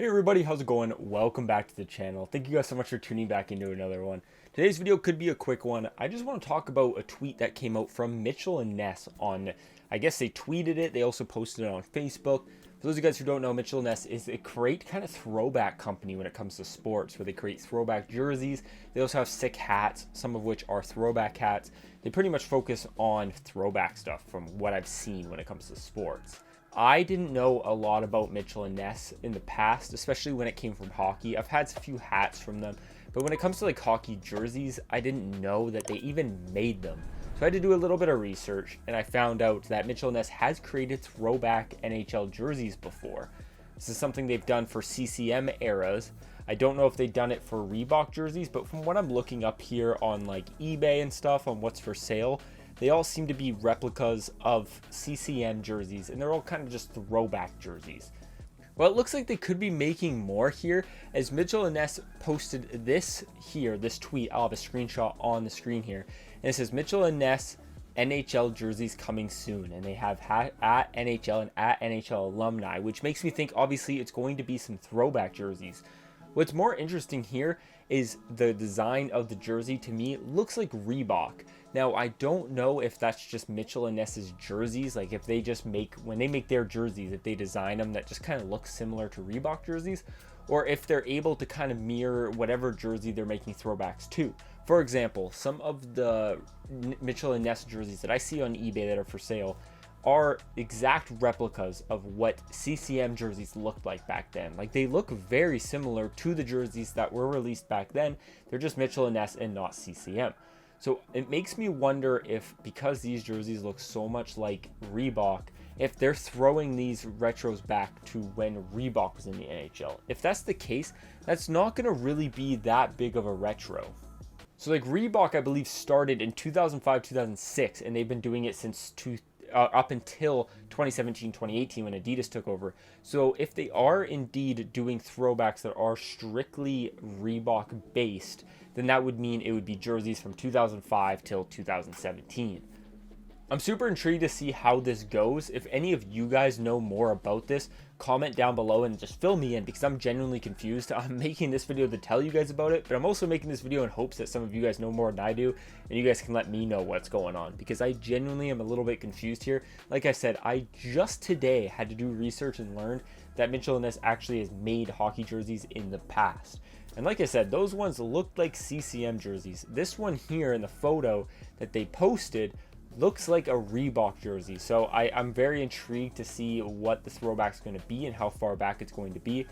Hey everybody, how's it going? Welcome back to the channel. Thank you guys so much for tuning back into another one. Today's video could be a quick one. I just want to talk about a tweet that came out from Mitchell and Ness on, I guess they tweeted it. They also posted it on Facebook. For those of you guys who don't know, Mitchell and Ness is a great kind of throwback company when it comes to sports, where they create throwback jerseys. They also have sick hats, some of which are throwback hats. They pretty much focus on throwback stuff from what I've seen when it comes to sports. I didn't know a lot about Mitchell and Ness in the past, especially when it came from hockey. I've had a few hats from them, but when it comes to like hockey jerseys, I didn't know that they even made them. So I had to do a little bit of research, and I found out that Mitchell and Ness has created throwback NHL jerseys before. This is something they've done for CCM eras. I don't know if they've done it for Reebok jerseys, but from what I'm looking up here on like eBay and stuff on what's for sale, they all seem to be replicas of CCM jerseys, and they're all kind of just throwback jerseys. Well, it looks like they could be making more here, as Mitchell and Ness posted this here, this tweet. I'll have a screenshot on the screen here, and it says Mitchell and Ness NHL jerseys coming soon, and they have at NHL and at NHL alumni, which makes me think obviously it's going to be some throwback jerseys. What's more interesting here is the design of the jersey. To me, it looks like Reebok. Now, I don't know if that's just Mitchell and Ness's jerseys, like if they just make, when they make their jerseys, if they design them that just kind of look similar to Reebok jerseys, or if they're able to kind of mirror whatever jersey they're making throwbacks to. For example, some of the Mitchell and Ness jerseys that I see on eBay that are for sale are exact replicas of what CCM jerseys looked like back then. Like, they look very similar to the jerseys that were released back then. They're just Mitchell and Ness and not CCM. So it makes me wonder if, because these jerseys look so much like Reebok, if they're throwing these retros back to when Reebok was in the NHL. If that's the case, that's not going to really be that big of a retro. So like Reebok, I believe, started in 2005, 2006, and they've been doing it since up until 2017, 2018 when Adidas took over. So if they are indeed doing throwbacks that are strictly Reebok based, then that would mean it would be jerseys from 2005 till 2017. I'm super intrigued to see how this goes. If any of you guys know more about this, comment down below and just fill me in, because I'm genuinely confused. I'm making this video to tell you guys about it, but I'm also making this video in hopes that some of you guys know more than I do, and you guys can let me know what's going on, because I genuinely am a little bit confused here. Like I said, I just today had to do research and learned that Mitchell and Ness actually has made hockey jerseys in the past. And like I said, those ones looked like CCM jerseys. This one here in the photo that they posted looks like a Reebok jersey. So I'm very intrigued to see what the throwback's going to be and how far back it's going to be.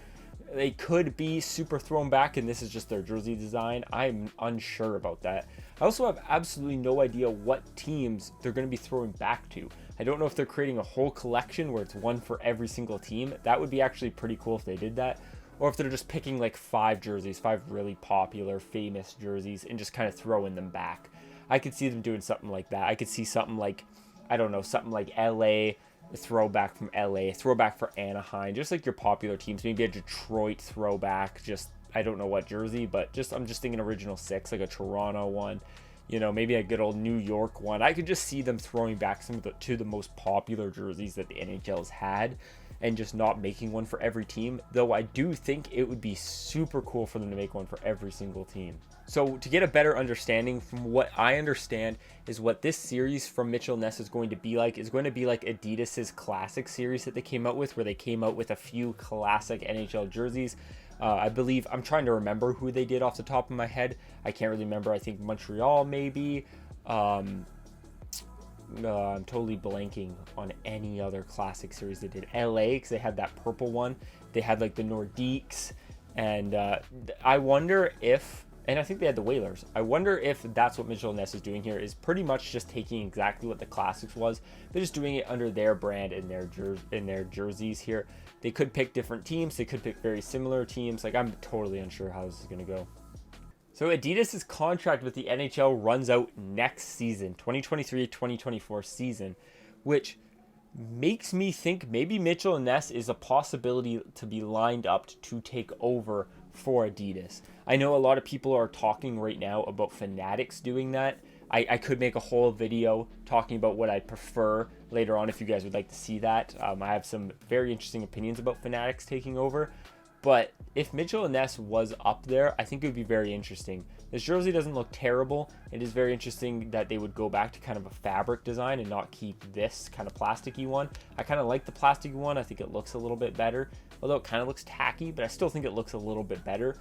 They could be super thrown back and this is just their jersey design. I'm unsure about that. I also have absolutely no idea what teams they're going to be throwing back to. I don't know if they're creating a whole collection where it's one for every single team. That would be actually pretty cool if they did that. Or if they're just picking like 5 jerseys, 5 really popular, famous jerseys, and just kind of throwing them back. I could see them doing something like that. I could see something like, I don't know, something like LA, a throwback from LA, a throwback for Anaheim, just like your popular teams. Maybe a Detroit throwback, just, I don't know what jersey, but just, I'm just thinking original 6, like a Toronto one, you know, maybe a good old New York one. I could just see them throwing back some of the most popular jerseys that the NHL has had, and just not making one for every team, though I do think it would be super cool for them to make one for every single team. So to get a better understanding, from what I understand, is what this series from Mitchell Ness is going to be like Adidas's classic series that they came out with, where they came out with a few classic NHL jerseys. I believe, I'm trying to remember who they did off the top of my head. I can't really remember. I think Montreal maybe. I'm totally blanking on any other classic series they did. LA, because they had that purple one. They had like the Nordiques, and I wonder if, and I think they had the Whalers. I wonder if that's what Mitchell Ness is doing here, is pretty much just taking exactly what the classics was. They're just doing it under their brand and their jerseys here. They could pick different teams. They could pick very similar teams. Like, I'm totally unsure how this is going to go. So Adidas's contract with the NHL runs out next season, 2023-2024 season, which makes me think maybe Mitchell and Ness is a possibility to be lined up to take over for Adidas. I know a lot of people are talking right now about Fanatics doing that. I could make a whole video talking about what I prefer later on if you guys would like to see that. I have some very interesting opinions about Fanatics taking over. But if Mitchell and Ness was up there, I think it would be very interesting. This jersey doesn't look terrible. It is very interesting that they would go back to kind of a fabric design and not keep this kind of plasticky one. I kind of like the plasticky one. I think it looks a little bit better, although it kind of looks tacky, but I still think it looks a little bit better.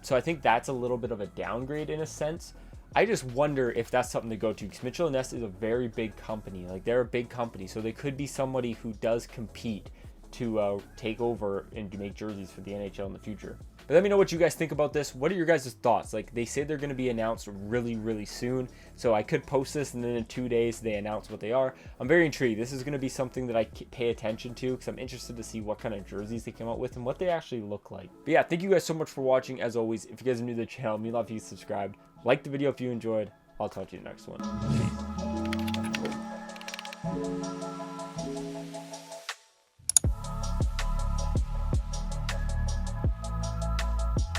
So I think that's a little bit of a downgrade in a sense. I just wonder if that's something to go to, because Mitchell & Ness is a very big company. Like, they're a big company, so they could be somebody who does compete to take over and to make jerseys for the NHL in the future. But let me know what you guys think about this. What are your guys' thoughts? Like, they say they're going to be announced really, really soon, so I could post this and then in 2 days they announce what they are. I'm very intrigued. This is going to be something that I pay attention to, because I'm interested to see what kind of jerseys they come out with and what they actually look like. But yeah, thank you guys so much for watching. As always, if you guys are new to the channel, me love if you subscribed. Like the video if you enjoyed. I'll talk to you in the next one. Peace.